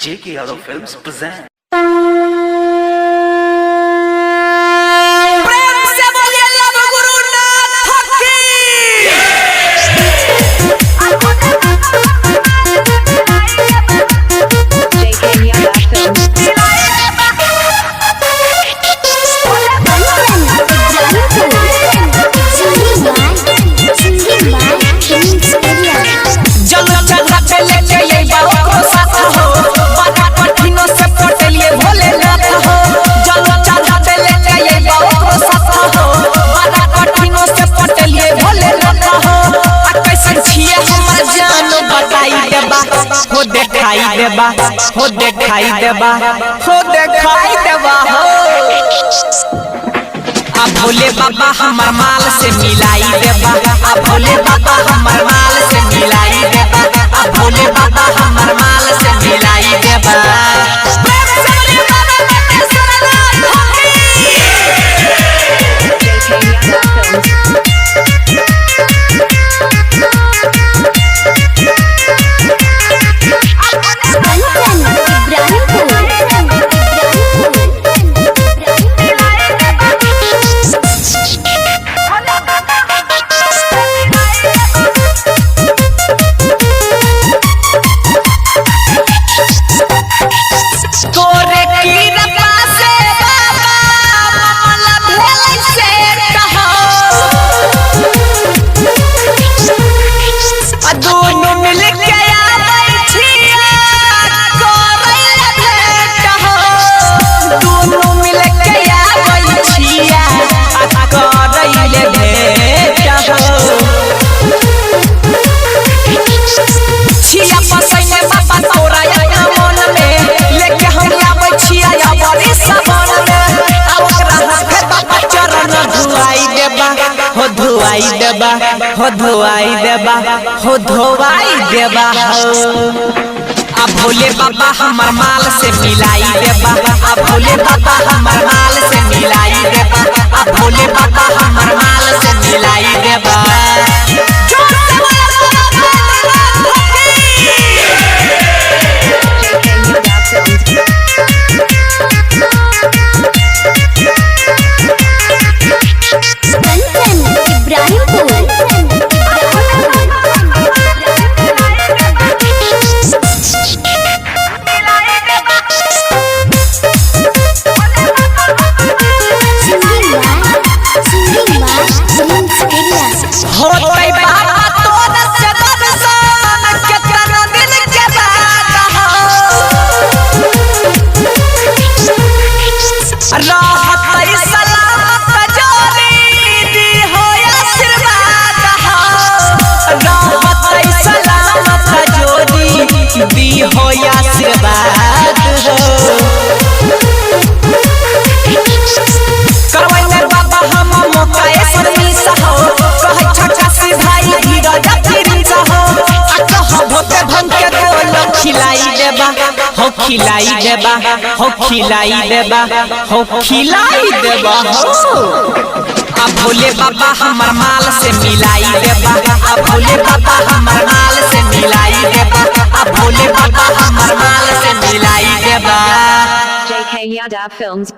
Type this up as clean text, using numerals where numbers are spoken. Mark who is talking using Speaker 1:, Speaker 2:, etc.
Speaker 1: J.K. Yadav Films present.
Speaker 2: हो दिखाई देबा हो आ भोले बाबा हमर माल से मिलाई देबा आ भोले बाबा हमर माल से मिलाई देबा आ भोले बाबा हमर माल से मिलाई देबा हो धोवाई देबा आ भोले बाबा हमर माल से मिलाई देबा आ भोले बाबा हमर माल से मिलाई देबा आ भोले बाबा हमर माल से मिलाई देबा दी हो आशीर्वाद करवैले बाबा हम मोकाए परमिश हो कहे छठा से भाई धीरज प्रिंस हो आ कह भोते भंग के गोल खिलाई देबा हो खिलाई देबा हो खिलाई देबा हो खिलाई देबा हो आ भोले बाबा हमर माल से मिलाई देबा आ भोले बाबा हमर माल से मिलाई देबा आ भोले बाबा हमर माल से मिलाई देबा
Speaker 3: J.K. Yadav Films